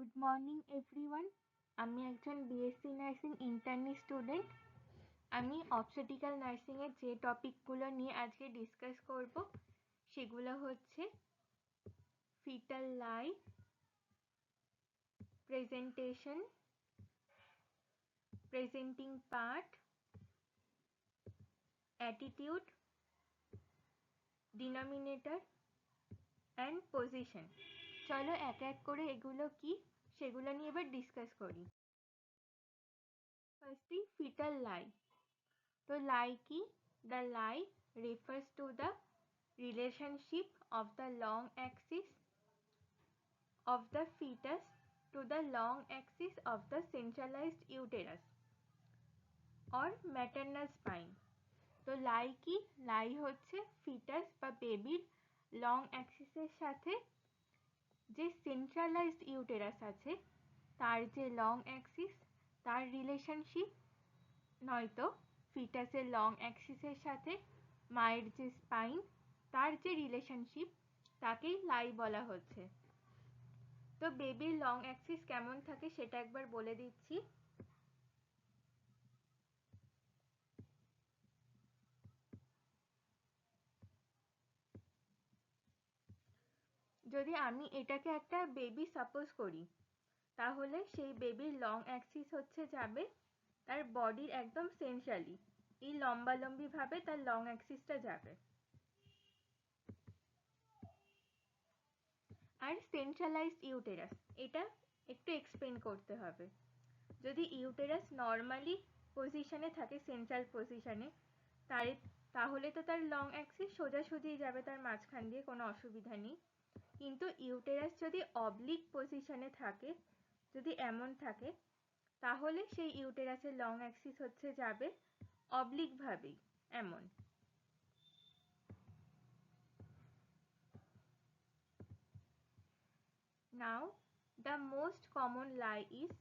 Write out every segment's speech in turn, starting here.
Good morning everyone. আমি একজন BSc nursing internee student. আমি অবস্টেটিক্যাল নার্সিংয়ের যে টপিকগুলো নিয়ে আজকে ডিসকাস করব সেগুলো হচ্ছে fetal lie, presentation, presenting part, attitude, denominator and position. চলো এক এক করে এগুলো কি সেগুলো নিয়ে এবার ডিসকাস করি। ফার্স্টলি ফিটাল লাই। তো লাই কি? The lie refers to the relationship of the long axis of the fetus to the long axis of the centralized uterus or maternal spine. তো লাই কি? লাই হচ্ছে ফিটাস বা বেবির লং অ্যাক্সিসের সাথে যে সেন্ট্রালাইজড ইউটেরাস আছে তার যে লং অ্যাক্সিস তার রিলেশনশিপ, নয়তো ফিটাসের লং অ্যাক্সিসের সাথে মায়ের যে স্পাইন তার যে রিলেশনশিপ তাকেই লাই বলা হচ্ছে। তো বেবির লং অ্যাক্সিস কেমন থাকে সেটা একবার বলে দিচ্ছি। যদি আমি এটাকে একটা বেবি সাপোজ করি, তাহলে সেই বেবির লং অ্যাক্সিস হচ্ছে যাবে তার বডির একদম সেন্ট্রালি, এই লম্বালম্বি ভাবে তার লং অ্যাক্সিসটা যাবে। আর সেন্ট্রালাইজড ইউটেরাস, এটা একটু এক্সপ্লেন করতে হবে। যদি ইউটেরাস নর্মালি পজিশনে থাকে, সেন্ট্রাল পজিশনে, তাহলে তো তার লং অ্যাক্সিস সোজাসুজি যাবে তার মাঝখান দিয়ে, কোনো অসুবিধা নেই। কিন্তু ইউটেরাস যদি অবলিক পজিশনে থাকে, যদি এমন থাকে, তাহলে সেই ইউটেরাসের লং অ্যাক্সিস হচ্ছে যাবে অবলিক ভাবেই, এমন। Now the most common lie is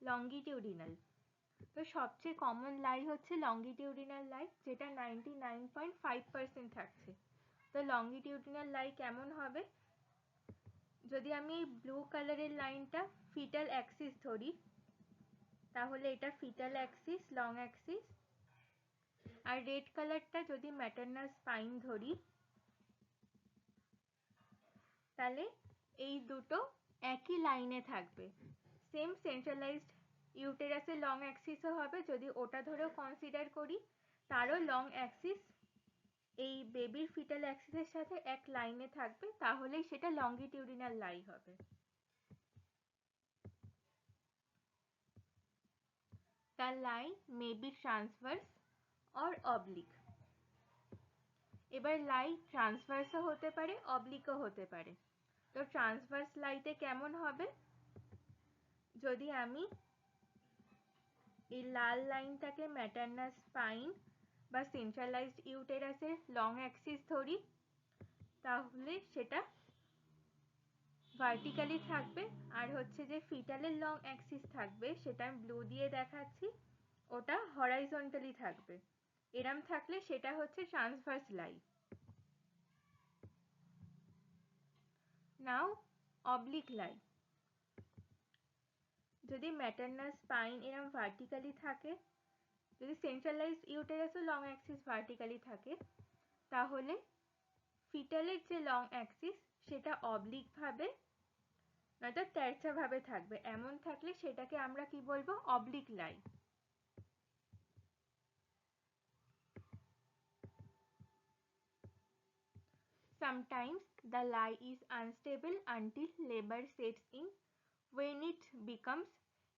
longitudinal. তো সবচেয়ে কমন লাই হচ্ছে লঙ্গিটিউডিনাল লাই, যেটা 99.5% থাকছে। তো লঙ্গিটিউডিনাল লাই কেমন হবে? যদি আমি ব্লু কালারের লাইনটা ফিটাল অ্যাক্সিস ধরি, তাহলে এটা ফিটাল অ্যাক্সিস, লং অ্যাক্সিস। আর রেড কালারটা যদি ম্যাটারনাল স্পাইন ধরি, তাহলে এই দুটো একই লাইনে থাকবে। সেম সেন্ট্রালাইজড ইউটেরাসের লং অ্যাক্সিসও হবে, যদি ওটা ধরেও কনসিডার করি, তারও লং অ্যাক্সিস এই বেবির ফিটাল অ্যাক্সিসের সাথে এক লাইনে থাকবে, তাহলেই সেটা লঙ্গিটিউডিনাল লাই হবে। The lie may be transverse or oblique. এবার লাই ট্রান্সভার্সও হতে পারে, অবলিকও হতে পারে। তো ট্রান্সভার্স লাইতে কেমন হবে? যদি আমি এই লাল লাইনটাকে ম্যাটারনাল স্পাইন বা সেন্ট্রালাইজড ইউটেরাসের লং অ্যাক্সিস ধরি, তাহলে সেটা ভার্টিক্যালি থাকবে। আর হচ্ছে যে ফিটালের লং অ্যাক্সিস থাকবে, সেটা আমি ব্লু দিয়ে দেখাচ্ছি, ওটা হরাইজন্টালি থাকবে। এরম থাকলে সেটা হচ্ছে ট্রান্সভার্স লাই। নাও অবলিক লাই। যদি ম্যাটারনাল স্পাইন এরম ভার্টিক্যালি থাকে, যদি সেন্ট্রালাইজড ইউটেরাসও লং অ্যাক্সিস ভার্টিক্যালি থাকে, তাহলে ফিটালের যে লং অ্যাক্সিস সেটা অবলিক ভাবে নয়তো তেরছা ভাবে থাকবে। এমন থাকলে সেটাকে আমরা কি বলবো? Oblique lie. Sometimes the lie is unstable until labor sets in, when it becomes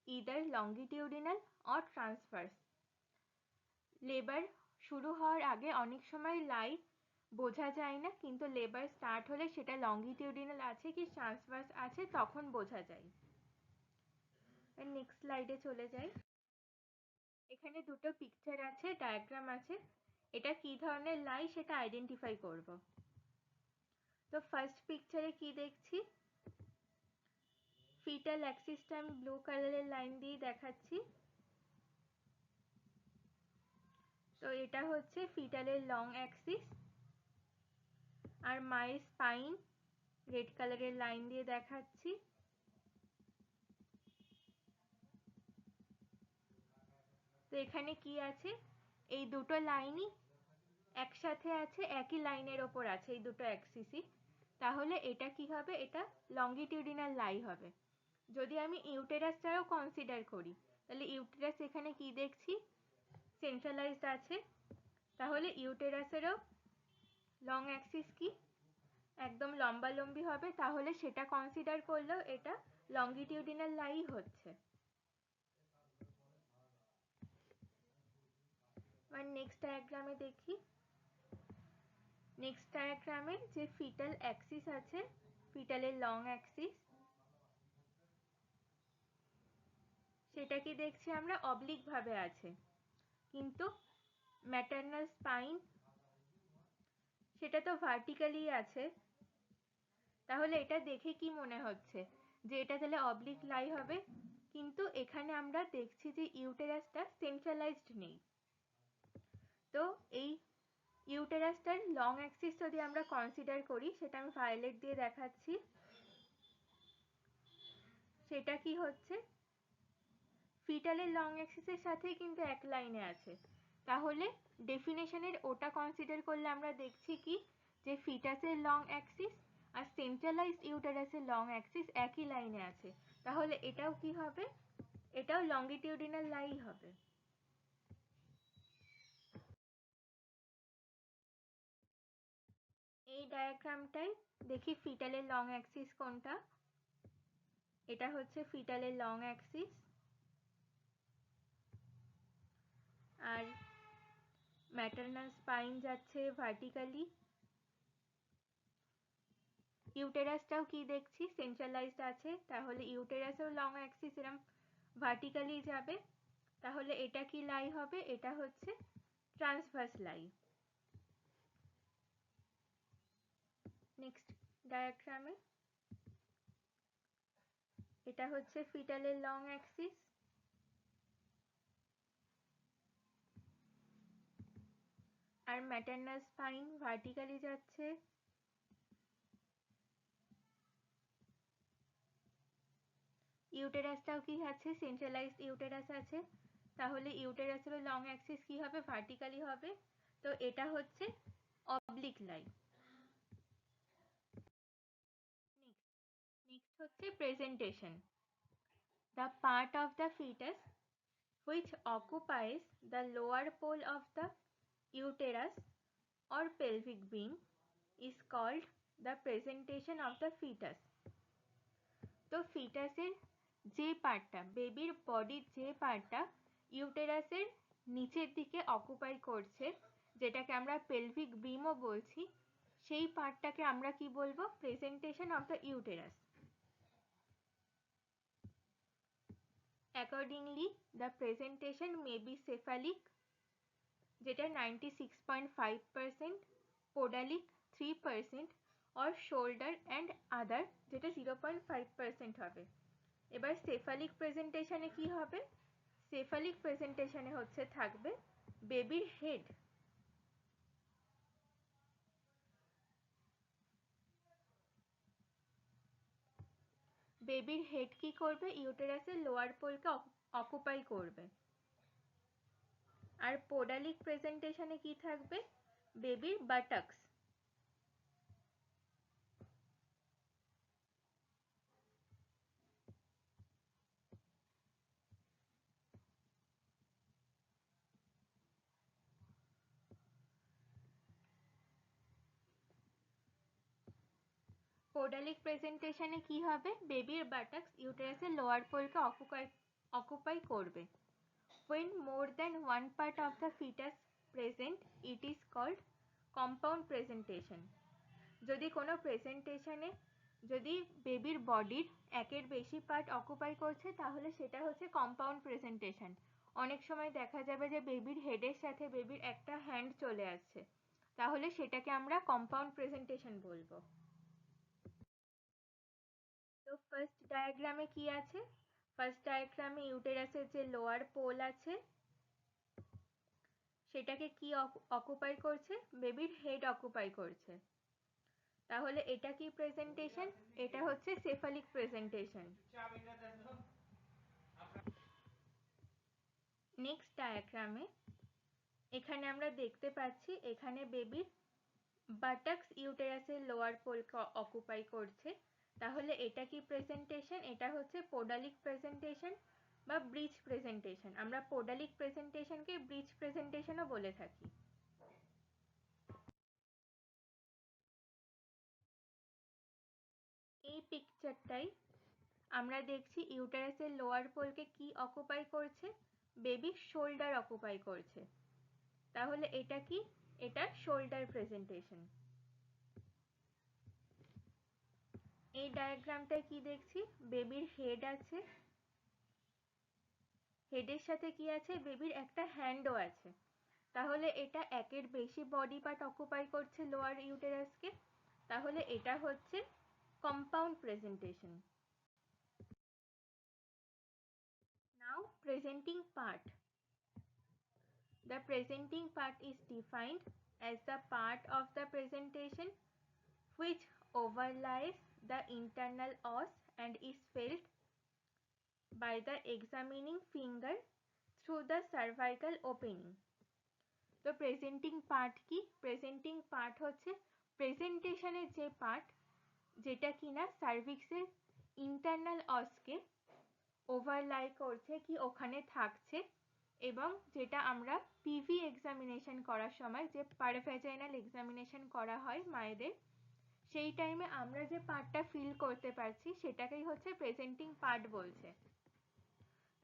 either longitudinal or transverse. Labour শুরু হওয়ার আগে অনেক সময় লাই বোঝা যায় না, কিন্তু লেবার স্টার্ট হলে সেটা লঙ্গিটিউডিনাল আছে কি ট্রান্সভার্স আছে তখন বোঝা যায়। নেক্সট স্লাইডে চলে যাই। এখানে দুটো পিকচার আছে, ডায়াগ্রাম আছে। এটা কি ধরনের লাই সেটা আইডেন্টিফাই করব। তো ফার্স্ট পিকচারে কি দেখছি? ফিটাল অ্যাক্সিসটা আমি ব্লু কালারের লাইন দিয়ে দেখাচ্ছি। তো এটা হচ্ছে ফিটালের লং অ্যাক্সিস, আর মায়ের স্পাইন রেড কালারের লাইন দিয়ে দেখাচ্ছি। এখানে কি আছে, এই দুটো লাইনই একসাথে আছে, একই লাইনের ওপর আছে এই দুটো অ্যাক্সিসই। তাহলে এটা কি হবে, এটা লঙ্গিটিউডিনাল লাই হবে। যদি আমি ইউটেরাসটাও কনসিডার করি, তাহলে ইউটেরাস এখানে কি দেখছি, সেন্ট্রালাইজড আছে। তাহলে ইউটেরাসেরও লং অ্যাক্সিস কি একদম লম্বালম্বি হবে, তাহলে সেটা কনসিডার করলেও এটা লঙ্গিটিউডিনাল লাই হচ্ছে। আর নেক্সট ডায়াগ্রামে দেখি, নেক্সট ডায়াগ্রামে যে ফিটাল অ্যাক্সিস আছে, ফিটালের লং অ্যাক্সিস, সেটা কি দেখছি আমরা অবলিক ভাবে আছে, কিন্তু ম্যাটারনাল স্পাইন সেটা তো ভার্টিক্যালি আছে। তাহলে এটা দেখে কি মনে হচ্ছে যে এটা তাহলে অবলিক লাই হবে, কিন্তু এখানে আমরা দেখছি যে ইউটেরাসটা সেন্ট্রালাইজড নেই। তো এই ইউটেরাসটার লং অ্যাক্সিস যদি আমরা কনসিডার করি, সেটা আমি ভায়োলেট দিয়ে দেখাচ্ছি, সেটা কি হচ্ছে ফিটালের লং অ্যাক্সিসের সাথেই কিন্তু এক লাইনে আছে। তাহলে ডেফিনেশনের ওটা কনসিডার করলে আমরা দেখছি কি যে ফিটাসের লং অ্যাক্সিস আর সেন্ট্রালাইজড ইউটেরাসের লং অ্যাক্সিস একই লাইনে আছে। তাহলে এটাও কি হবে, এটাও লঙ্গিটিউডিনাল লাই হবে। এই ডায়াগ্রামটাই দেখি ফিটালের লং অ্যাক্সিস কোনটা। এটা হচ্ছে ফিটালের লং অ্যাক্সিস, আর ম্যাটারনাল স্পাইন যাচ্ছে ভার্টিক্যালি। ইউটেরাসটাও কি দেখছি সেন্ট্রালাইজড আছে, তাহলে ইউটেরাসেও লং অ্যাক্সিস এরম ভার্টিক্যালি যাবে। তাহলে এটা কি লাই হবে, এটা হচ্ছে ট্রান্সভার্স লাই। নেক্সট ডায়াগ্রামে এটা হচ্ছে ফিটালের লং অ্যাক্সিস, আর ম্যাটারনাল স্পাইন ভার্টিক্যালি যাচ্ছে। ইউটেরাসটাও কি আছে, সেন্ট্রালাইজড ইউটেরাস আছে, তাহলে ইউটেরাসেরও লং অ্যাক্সিস কি হবে, ভার্টিক্যালি হবে। তো এটা হচ্ছে অবলিক লাই। নেক্সট হচ্ছে presentation. The part of the fetus which occupies the lower pole of the uterus or pelvic beam is called the presentation of the fetus. তো ফিটাসের যে পার্টটা, বেবির বডির যে পার্টটা ইউটেরাসের নিচের দিকে অকুপাই করছে, যেটাকে আমরা পেলভিক বিমও বলছি, সেই পার্টটাকে আমরা কি বলবো, presentation of the uterus. Accordingly, the presentation may be cephalic, যেটা 96.5%, podalic 3%, or shoulder and other, যেটা 0.5% হবে। এবার সেফালিক প্রেজেন্টেশনে কি হবে, সেফালিক প্রেজেন্টেশনে হচ্ছে থাকবে বেবির হেড। বেবির হেড কি করবে, ইউটেরাসের লোয়ার পোলকে অকুপাই করবে। আর পোডালিক প্রেজেন্টেশনে কি থাকবে, বেবির বাটাক্স। পোডালিক প্রেজেন্টেশনে কি হবে, বেবির বাটাক্স ইউটেরাসের লোয়ার পোলকে অকুপাই করবে। When more than one part of the fetus present, it is called compound presentation. যদি কোনো প্রেজেন্টেশনে যদি বেবির বডির একের বেশি পার্ট অকুপাই করছে, তাহলে সেটা হচ্ছে কম্পাউন্ড প্রেজেন্টেশন। অনেক সময় দেখা যাবে যে বেবির হেডের সাথে বেবির একটা হ্যান্ড চলে আসছে, তাহলে সেটাকে আমরা কম্পাউন্ড প্রেজেন্টেশন বলবো। তো ফার্স্ট ডায়াগ্রামে কি আছে, ফার্স্ট ডায়াগ্রামে ইউটেরাসের যে লোয়ার পোল আছে সেটাকে কি অকুপাই করছে, বেবির হেড অকুপাই করছে। তাহলে এটা কি প্রেজেন্টেশন, এটা হচ্ছে সেফালিক প্রেজেন্টেশন। নেক্সট ডায়াগ্রামে এখানে আমরা দেখতে পাচ্ছি এখানে বেবির বাটাক্স ইউটেরাসের লোয়ার পোলকে অকুপাই করছে। তাহলে এটা কি প্রেজেন্টেশন? এটা হচ্ছে পোডালিক প্রেজেন্টেশন বা ব্রিজ প্রেজেন্টেশন। আমরা পোডালিক প্রেজেন্টেশনকে ব্রিজ প্রেজেন্টেশনও বলে থাকি। এই পিকচারটাই আমরা দেখছি ইউটেরাসের লোয়ার পোলকে কি অকুপাই করছে? বেবির শোল্ডার অকুপাই করছে। তাহলে এটা কি? এটা শোল্ডার প্রেজেন্টেশন। এই ডায়াগ্রামটায় কি দেখছি? বেবির হেড আছে, হেডের সাথে কি আছে? বেবির একটা হ্যান্ডও আছে। তাহলে এটা একের বেশি বডি পার্ট অকুপাই করছে লোয়ার ইউটেরাসকে। তাহলে এটা হচ্ছে compound presentation. Now presenting part. The presenting part is defined as the part of the presentation which overlies the internal os and is felt by the examining finger through the cervical opening. তো presenting part কি? Presenting part হচ্ছে প্রেজেন্টেশনের যে part যেটা কিনা সার্ভিক্সের internal অসকে ওভারলাই করছে, কি ওখানে থাকছে, এবং যেটা আমরা পিভি এক্সামিনেশন করার সময় যে পারভ্যাজাইনাল এক্সামিনেশন করা হয় মায়েদের, সেই টাইমে আমরা যে পার্টটা ফিল করতে পারছি সেটাকেই হচ্ছে প্রেজেন্টিং পার্ট বলছে।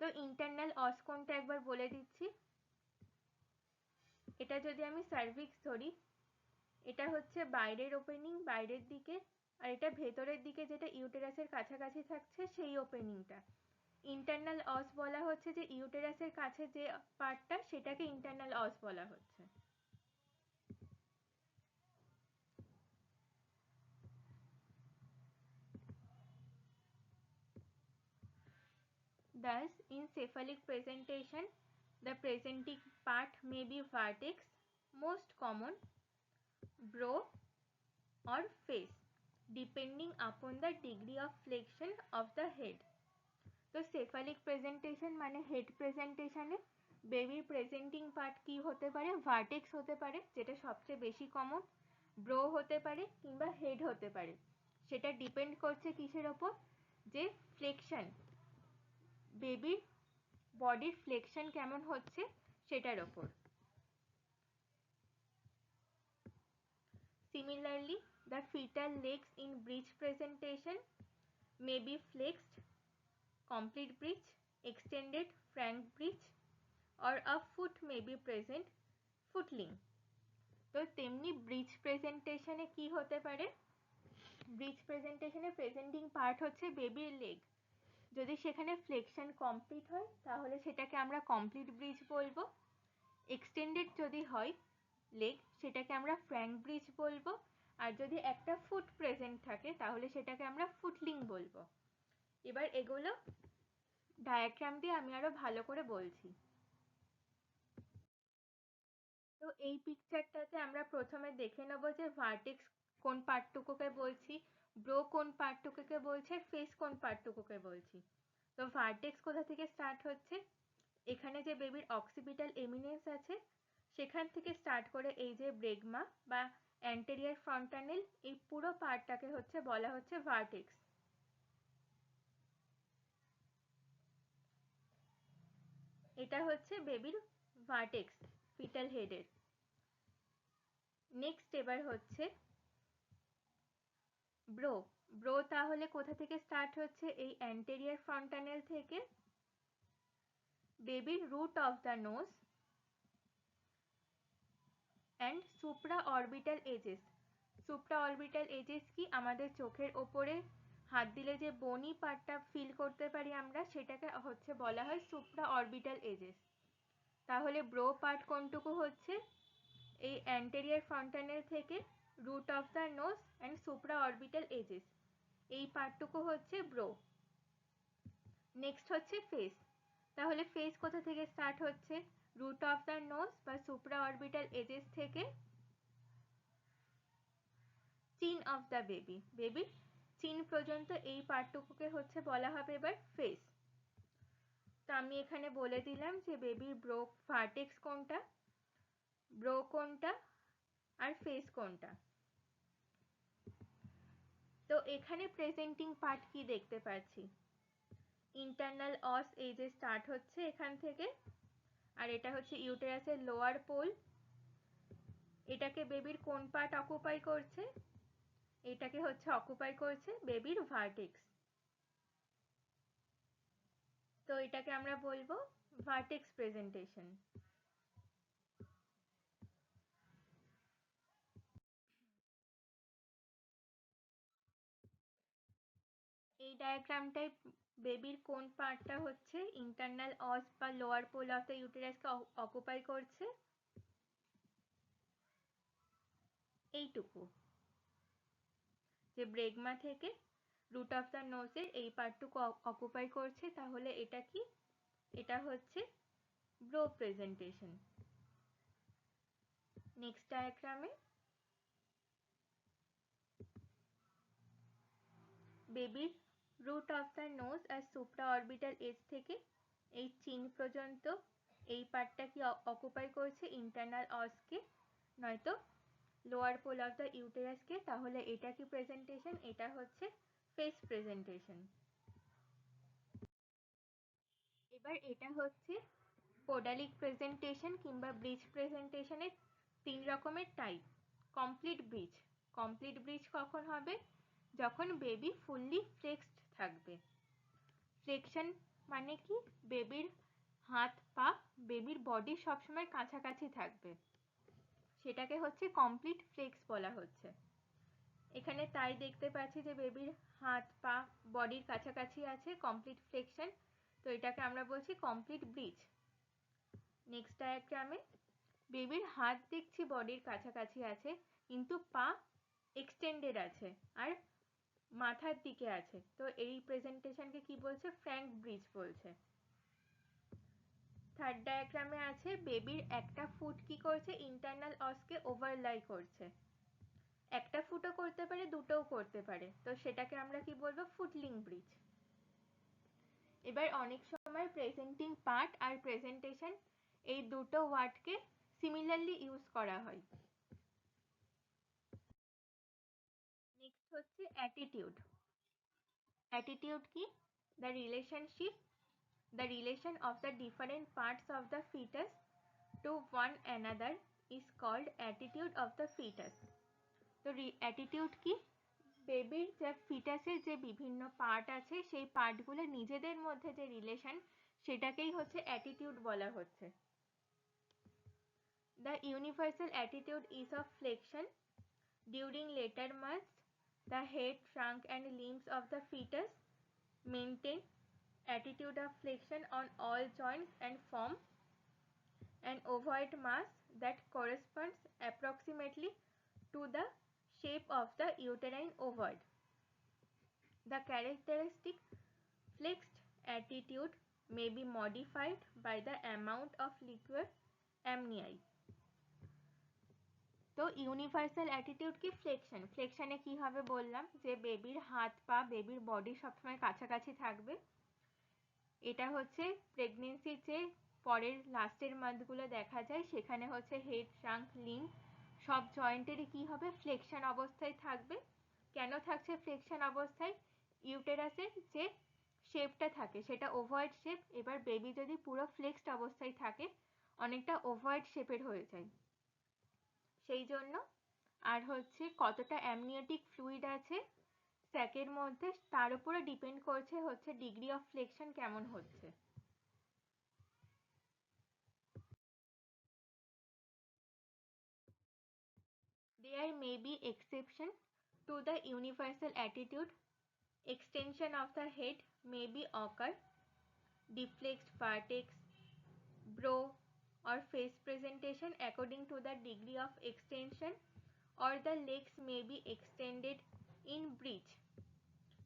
তো ইন্টারনাল অস কোনটা একবার বলে দিচ্ছি। এটা যদি আমি সার্ভিক্স ধরি, এটা হচ্ছে বাইরের ওপেনিং, বাইরের দিকে, আর এটা ভেতরের দিকে যেটা ইউটেরাসের কাছাকাছি থাকছে সেই ওপেনিংটা। ইন্টারনাল অস বলা হচ্ছে যে ইউটেরাসের কাছে যে পার্টটা সেটাকে ইন্টারনাল অস বলা হচ্ছে। Thus, in cephalic presentation, the presenting part may be vertex, most common, brow or face, depending upon the degree of flexion of the head. তো cephalic presentation মানে head presentation এ বেবির প্রেজেন্টিং পার্ট কি হতে পারে? Vertex হতে পারে, যেটা সবচেয়ে বেশি কমন, ব্রো হতে পারে, কিংবা হেড হতে পারে। সেটা ডিপেন্ড করছে কিসের ওপর? যে ফ্লেকশন, বেবির বডির ফ্লেকশন কেমন হচ্ছে সেটার ওপর। Similarly, the fetal legs in breech presentation may be flexed, complete breech, extended frank breech, or a foot may be present, footling. তো তেমনি ব্রিজ প্রেজেন্টেশনে কি হতে পারে? ব্রিজ প্রেজেন্টেশনে প্রেজেন্টিং পার্ট হচ্ছে বেবির লেগ। যদি সেখানে ফ্লেকশন কমপ্লিট হয় তাহলে সেটাকে আমরা কমপ্লিট ব্রিজ বলবো। এক্সটেন্ডেড যদি হয় লেগ সেটাকে আমরা ফ্র্যাঙ্ক ব্রিজ বলবো। আর যদি একটা ফুট প্রেজেন্ট থাকে তাহলে সেটাকে আমরা ফুটলিং বলবো। এবার এগুলো ডায়াগ্রাম দিয়ে আমি আরো ভালো করে বলছি। তো এই পিকচারটাতে আমরা প্রথমে দেখে নেব যে ভার্টেক্স কোন পার্টটুকুকে বলছি, ব্রো কোন পার্টটুকুকে বলছি, আর ফেস কোন পার্টটুকুকে বলছি। তো ভার্টেক্স কোথা থেকে স্টার্ট হচ্ছে? এখানে যে বেবির অক্সিপিটাল এমিনেন্স আছে সেখান থেকে স্টার্ট করে এই যে ব্রেগমা বা অ্যান্টেরিয়ার ফ্রন্টানেল, এই পুরো পার্টটাকে হচ্ছে বলা হচ্ছে ভার্টেক্স। এটা হচ্ছে বেবির ভার্টেক্স ফিটাল হেডের। নেক্সট এবার হচ্ছে ব্রো। ব্রো তাহলে কোথা থেকে স্টার্ট হচ্ছে? এই অ্যান্টেরিয়ার ফ্রন্টানেল থেকে বেবির root of the nose and supra orbital edges. Supra orbital edges কি? আমাদের চোখের ওপরে হাত দিলে যে বনি পার্টটা ফিল করতে পারি আমরা, সেটাকে হচ্ছে বলা হয় সুপ্রা অরবিটাল এজেস। তাহলে ব্রো পার্ট কোনটুকু হচ্ছে? এই অ্যান্টেরিয়ার ফ্রন্টানেল থেকে root of the nose and supra orbital edges, এই পার্টটুকু হচ্ছে ব্রো। নেক্সট হচ্ছে ফেস। তাহলে ফেস কোথা থেকে স্টার্ট হচ্ছে? রুট অফ দ্য নোজ বা সুপ্রা অরবিটাল এজেস থেকে চিন অফ দ্য বেবি, বেবির চিন পর্যন্ত এই পার্টটুকুকে হচ্ছে বলা হবে এবার ফেস। তো আমি এখানে বলে দিলাম যে বেবির ব্রো ভার্টেক্স কোনটা, ব্রো কোনটা আর ফেস কোনটা। তো এখানে প্রেজেন্টিং পার্ট কি দেখতে পাচ্ছি, ইন্টারনাল অস এই যে স্টার্ট হচ্ছে এখান থেকে, আর এটা হচ্ছে ইউটেরাসের লোয়ার পোল। এটাকে বেবির কোন পার্ট অকুপাই করছে, এটাকে হচ্ছে অকুপাই করছে বেবির ভার্টেক্স। তো এটাকে আমরা বলবো ভার্টেক্স প্রেজেন্টেশন। এই ডায়াগ্রামটায় বেবির কোন পার্টটা হচ্ছে ইন্টারনাল অস বা লোয়ার পোল অফ দ্য ইউটেরাসকে অকুপাই করছে, এইটুকু, যে ব্রেগমা থেকে রুট অফ দ্য নোজের এই পার্টটুকু অকুপাই করছে। তাহলে এটা কি, এটা হচ্ছে ব্রো প্রেজেন্টেশন। নেক্সট ডায়াগ্রামে বেবির রুট অফ দ্য নোজ আর সুপ্রা অরবিটাল এজ থেকে এই চিন পর্যন্ত এই পার্টটা কি অকুপাই করছে ইন্টারনাল অসকে নয়তো লোয়ার পোল অফ দ্য ইউটেরাসকে। তাহলে এটা কি প্রেজেন্টেশন, এটা হচ্ছে ফেস প্রেজেন্টেশন। এবার এটা হচ্ছে পোডালিক প্রেজেন্টেশন কিংবা ব্রিজ প্রেজেন্টেশনের 3 রকমের type. Complete bridge, complete bridge কখন হবে, যখন বেবি ফুললি ফ্লেক্সড থাকবে। ফ্লেকশন মানে কি, বেবির হাত পা বেবির বডি সবসময় কাছাকাছি থাকবে, সেটাকে হচ্ছে কমপ্লিট ফ্লেক্স বলা হচ্ছে। এখানে তাই দেখতে পাচ্ছি যে বেবির হাত পা বডির কাছাকাছি আছে, কমপ্লিট ফ্লেকশন। তো এটাকে আমরা বলছি কমপ্লিট ব্রিজ। নেক্সট ডায়াগ্রামে বেবির হাত দেখছি বডির কাছাকাছি আছে, কিন্তু পা এক্সটেন্ডেড আছে আর মাথার দিকে আছে। তো এই প্রেজেন্টেশনকে কি বলছে, ফ্র্যাঙ্ক ব্রিজ বলছে। থার্ড ডায়াগ্রামে আছে বেবির একটা ফুট কি করছে, ইন্টারনাল অসকে ওভারলাই করছে। একটা ফুটও করতে পারে, দুটোও করতে পারে, তো সেটাকে আমরা কি বলবো, ফুটলিং ব্রিজ। এবার অনেক সময় প্রেজেন্টিং পার্ট আর প্রেজেন্টেশন এই দুটো ওয়ার্ডকে সিমিলারলি ইউজ করা হয়। নেক্সট হচ্ছে অ্যাটিটিউড। অ্যাটিটিউড কি, the relationship, the relation of the different parts of the fetus to one another is called attitude of the fetus. তো অ্যাটিটিউড কি, বেবির যে ফিটাসের যে বিভিন্ন পার্ট আছে সেই পার্টগুলো নিজেদের মধ্যে যে রিলেশন, সেটাকেই হচ্ছে অ্যাটিটিউড বলা হচ্ছে। The universal attitude is of flexion. During later months, the head, trunk and limbs of the fetus maintain attitude of flexion on all joints and form an ovoid mass that corresponds approximately to the shape of the uterine ovoid. The characteristic flexed attitude may be modified by the amount of liquid amnion. তো universal attitude কি, flexion. ফ্লেকশনে কি হবে বললাম, যে বেবির হাত পা বেবির বডি সবসময় কাছাকাছি থাকবে। এটা হচ্ছে প্রেগনেন্সির যে পরের লাস্টের মান্থগুলো দেখা যায়, সেখানে হচ্ছে হেড, ট্রাঙ্ক, লিম্ব সব জয়েন্টেরই কি হবে, ফ্লেকশন অবস্থায় থাকবে। কেন থাকছে ফ্লেকশন অবস্থায়, ইউটেরাসের যে শেপটা থাকে সেটা ওভয়েড শেপ। এবার বেবি যদি পুরো ফ্লেক্সড অবস্থায় থাকে, অনেকটা ওভয়েড শেপের হয়ে যায়, সেই জন্য। আর হচ্ছে কতটা অ্যামনিওটিক ফ্লুইড আছে স্যাকের মধ্যে, তার উপরে ডিপেন্ড করছে হচ্ছে ডিগ্রি অফ ফ্লেকশন কেমন হচ্ছে। There may be exception to the universal attitude. Extension of the head may be occur, deflexed vertex, brow or face presentation according to the degree of extension, or the legs may be extended in breech.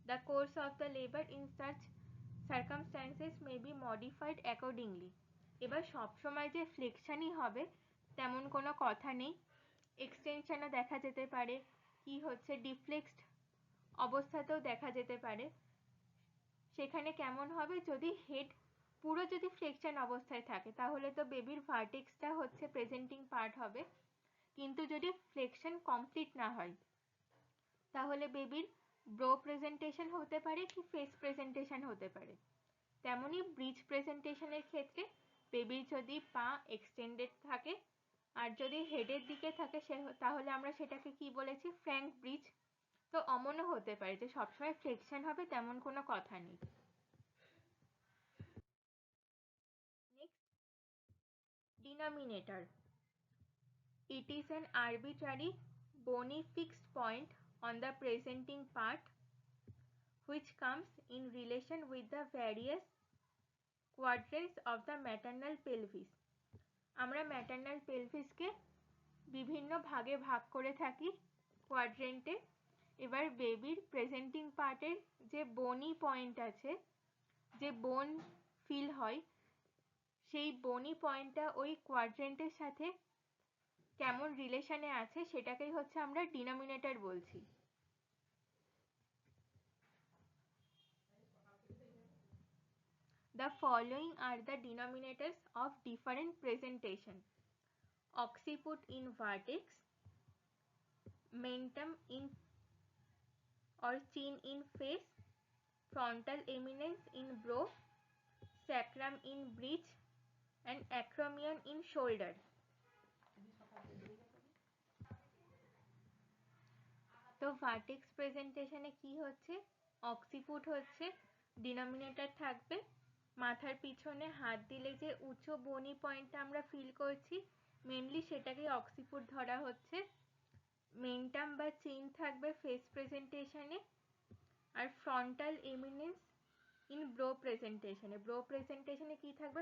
The course of the labor in such circumstances may be modified accordingly. এবার সবসময় যে ফ্লেকশনই হবে তেমন কোনো কথা নেই, এক্সটেনশনও দেখা যেতে পারে, কি হচ্ছে ডিফ্লেক্সড অবস্থাতেও দেখা যেতে পারে। সেখানে কেমন হবে, যদি হেড পুরো যদি ফ্লেকশন অবস্থায় থাকে তাহলে তো বেবির ভার্টেক্সটা হচ্ছে প্রেজেন্টিং পার্ট হবে, কিন্তু যদি ফ্লেকশন কমপ্লিট না হয় তাহলে বেবির ব্রো প্রেজেন্টেশন হতে পারে কি ফেস প্রেজেন্টেশন হতে পারে। তেমনি ব্রিজ প্রেজেন্টেশনের ক্ষেত্রে বেবির যদি পা এক্সটেন্ডেড থাকে আর যদি হেডের দিকে থাকে তাহলে আমরা সেটাকে কি বলেছি, ফ্র্যাঙ্ক ব্রিজ। তো অমনও হতে পারে যে সবসময় ফ্লেকশন হবে তেমন কোনো কথা নেই। Next, denominator. It is an arbitrary bony fixed point on the presenting part which comes in relation with the various quadrants of the maternal pelvis. আমরা ম্যাটার্নাল পেলভিসকে বিভিন্ন ভাগে ভাগ করে থাকি কোয়াড্রেন্টে। এবার বেবির প্রেজেন্টিং পার্টের যে বনি পয়েন্ট আছে, যে বোন ফিল হয়, সেই বনি পয়েন্টটা ওই কোয়াড্রেন্টের সাথে কেমন রিলেশনে আছে সেটাকেই হচ্ছে আমরা ডিনোমিনেটর বলছি। The following are the denominators of different presentation: occiput in vertex, mentum in or chin in face, frontal eminence in brow, sacrum in bridge, and acromion in shoulder. তো ভার্টেক্স প্রেজেন্টেশনে কি হচ্ছে, অক্সিপুট হচ্ছে ডিনোমিনেটর থাকবে, মাথার পিছনে হাত দিলে যে উঁচু বনি পয়েন্টটা আমরা ফিল করছি মেনলি সেটাকে অক্সিপুট ধরা হচ্ছে। মেন্টাম বা চিন থাকবে ফেস প্রেজেন্টেশনে, আর ফ্রন্টাল এমিনেন্স ইন ব্রো প্রেজেন্টেশনে। ব্রো প্রেজেন্টেশনে কি থাকবে,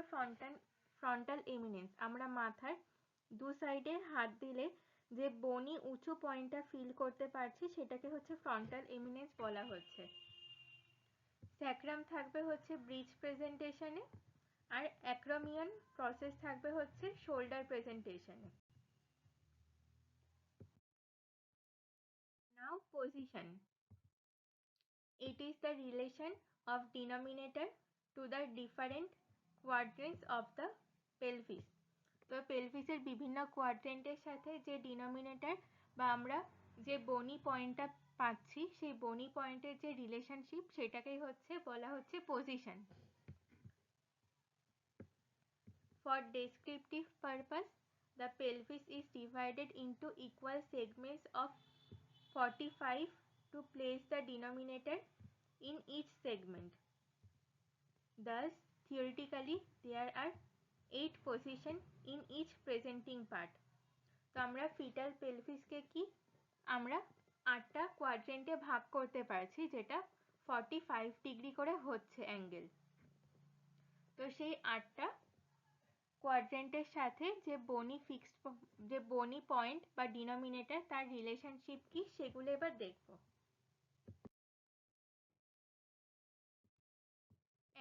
ফ্রন্টাল এমিনেন্স, আমরা মাথার দু সাইডে হাত দিলে যে বনি উঁচু পয়েন্টটা ফিল করতে পারছি সেটাকে হচ্ছে ফ্রন্টাল এমিনেন্স বলা হচ্ছে। স্যাক্রাম থাকবে হচ্ছে ব্রিজ প্রেজেন্টেশনে, আর অ্যাক্রোমিয়ন প্রসেস থাকবে হচ্ছে shoulder প্রেজেন্টেশনে। Now position. It is the relation of denominator to the different quadrants of the pelvis. তো পেলভিসের বিভিন্ন কোয়াড্রেন্টের সাথে যে ডিনোমিনেটর বা আমরা যে বনি পয়েন্টটা পাচ্ছি সেই বনি পয়েন্টের যে রিলেশনশিপ সেটাকেই হচ্ছে বলা হচ্ছে position. For descriptive purpose, the pelvis is divided into equal segments of 45 to place the denominator in each segment. Thus, theoretically, there are 8 positions in each presenting part. তো আমরা ফিটাল পেলভিসকে কি আমরা 8টা কোয়াড্রেন্টে ভাগ করতে পারছি, যেটা 45 ডিগ্রি করে হচ্ছে অ্যাঙ্গেল। তো সেই 8টা কোয়াড্রেন্টের সাথে যে বনি পয়েন্ট বা ডিনোমিনেটর তার রিলেশনশিপ কি সেগুলো এবার দেখব।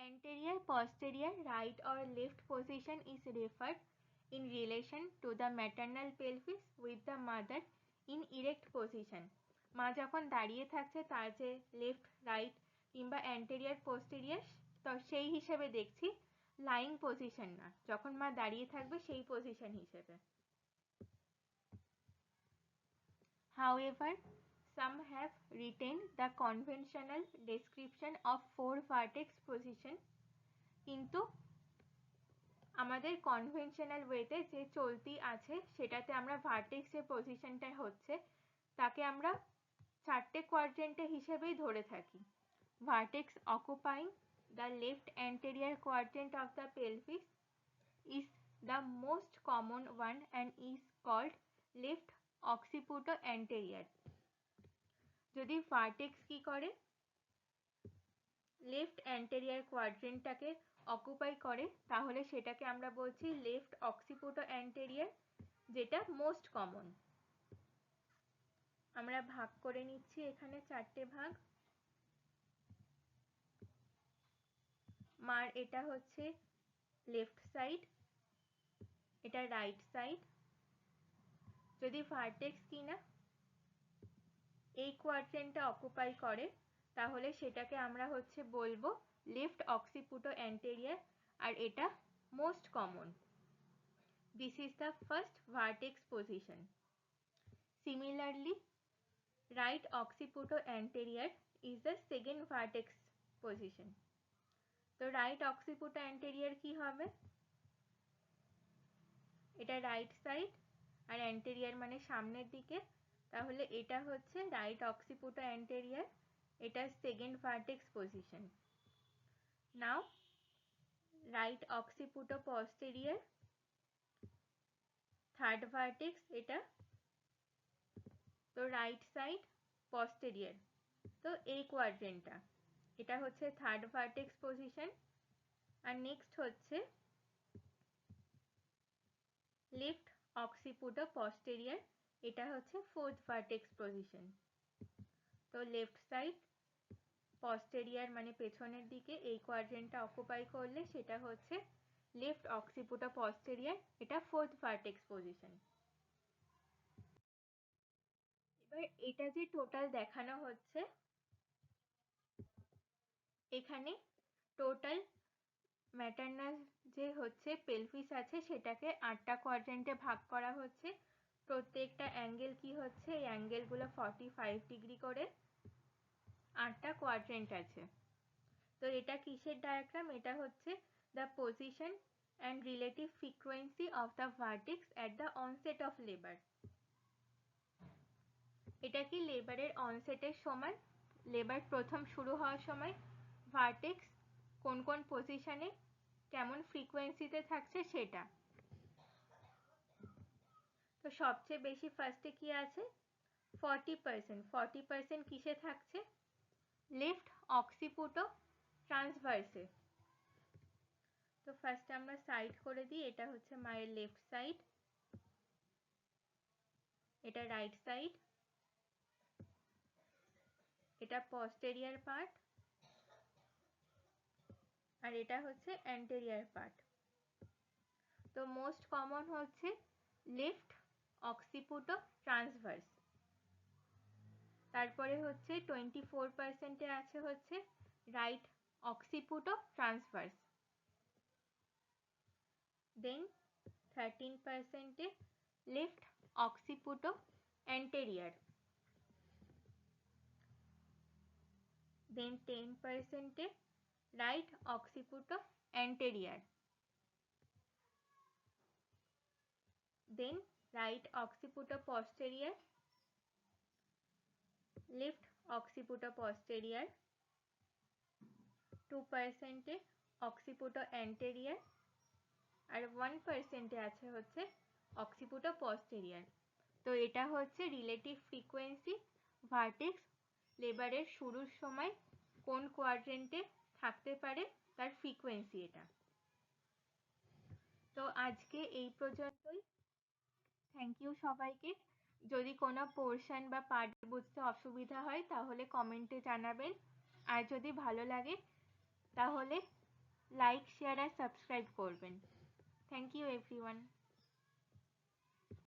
Anterior, posterior, right or left position is referred in relation to the maternal pelvis with the mother in erect position. মা যখন দাঁড়িয়ে থাকছে তার যে লেফট, রাইট কিংবা অ্যান্টেরিয়ার, পোস্টেরিয়ার, তো সেই হিসেবে দেখছি, লাইং পজিশন না, যখন মা দাঁড়িয়ে থাকবে সেই পজিশন হিসেবে। However, some have retained the conventional description of 4 vertex position, কিন্তু আমাদের কনভেনশনাল ওয়েতে যে চলতি আছে সেটাতে আমরা ভার্টেক্সের পজিশনটা হচ্ছে তাকে আমরা 4টে কোয়াড্রেন্টে হিসেবেই ধরে থাকি। Vertex occupying the left anterior quadrant of the pelvis is the most common one and is called left occiputo-anterior. যদি ভার্টেক্স কি করে, লেফট অ্যান্টেরিয়ার কোয়াড্রেন্টটাকে অকুপাই করে, তাহলে সেটাকে আমরা বলছি লেফট অক্সিপুটো অ্যান্টেরিয়ার, যেটা মোস্ট কমন। আমরা ভাগ করে নিচ্ছি এখানে 4টে ভাগ। মার এটা হচ্ছে লেফট সাইড, এটা রাইট সাইড। যদি ভার্টেক্স কিনা এই কোয়াড্রেন্টটা অকুপাই করে তাহলে সেটাকে আমরা হচ্ছে বলবো লেফট অক্সিপুটো অ্যান্টেরিয়ার, আর এটা most common. This is the first vertex position. Similarly, right occipito-anterior is the second vertex position. তো right occipito-anterior কি হবে? এটা রাইট সাইড আর অ্যান্টেরিয়ার মানে সামনের দিকে, তাহলে এটা হচ্ছে রাইট অক্সিপুটো অ্যান্টেরিয়ার, এটা সেকেন্ড ভার্টেক্স পজিশন। নাও রাইট অক্সিপুটো পস্টেরিয়ার, থার্ড ভার্টেক্স এটা, তো রাইট সাইড পস্টেরিয়ার, তো এই কোয়াড্রেন্টটা এটা হচ্ছে থার্ড ভার্টেক্স পজিশন। আর নেক্সট হচ্ছে লেফট অক্সিপুটো পস্টেরিয়ার, এটা হচ্ছে ফোর্থ ভার্টেক্স পজিশন। তো লেফট সাইড পস্টেরিয়ার মানে পেছনের দিকে এই কোয়াড্রেন্টটা অকুপাই করলে সেটা হচ্ছে লেফট অক্সিপুটো পস্টেরিয়ার, এটা ফোর্থ ভার্টেক্স পজিশন। এবার এটা যে টোটাল দেখানো হচ্ছে, এখানে টোটাল ম্যাটারনাল যে হচ্ছে পেলভিস আছে সেটাকে 8টা কোয়াড্রেন্টে ভাগ করা হচ্ছে। প্রত্যেকটা অ্যাঙ্গেল কি হচ্ছে, এই অ্যাঙ্গেলগুলো 45 ডিগ্রি করে, 8টা কোয়াড্রেন্ট আছে। তো এটা কিসের ডায়াগ্রাম? এটা হচ্ছে the position and relative frequency of the vertex at the onset of labor. এটা কি লেবারের অনসেটের সময়, লেবার প্রথম শুরু হওয়ার সময় ভার্টেক্স কোন কোন পজিশনে কেমন ফ্রিকোয়েন্সিতে থাকছে সেটা। তো সবচেয়ে বেশি ফার্স্টে কি আছে, 40%। 40% কিসে থাকছে? লেফট অক্সিপুটো ট্রান্সভার্সে। তো ফার্স্টে আমরা সাইড করে দিই, এটা হচ্ছে মায়ের লেফট সাইড, এটা রাইট সাইড, এটা পস্টেরিয়ার পার্ট, আর এটা হচ্ছে অ্যান্টেরিয়ার পার্ট। তো মোস্ট কমন হচ্ছে লেফট অক্সিপুটো ট্রান্সভার্স, তারপরে হচ্ছে 24% আছে হচ্ছে right occipito transverse, then 13% left occipito anterior, then 10% right occipito anterior, then right occiputo posterior, left occiputo posterior, 2% occiputo anterior, আর 1% আছে হচ্ছে occiputo posterior। তো এটা হচ্ছে রিলেটিভ ফ্রিকোয়েন্সি ভার্টেক্স লেবারের শুরুর সময় কোন কোয়াড্রেন্টে থাকতে পারে তার ফ্রিকোয়েন্সি এটা। তো আজকে এই পর্যন্তই। থ্যাংক ইউ সবাইকে। যদি কোনো পোর্শন বা পার্ট বুঝতে অসুবিধা হয় তাহলে কমেন্টে জানাবেন, আর যদি ভালো লাগে তাহলে লাইক, শেয়ার আর সাবস্ক্রাইব করবেন। Thank you everyone.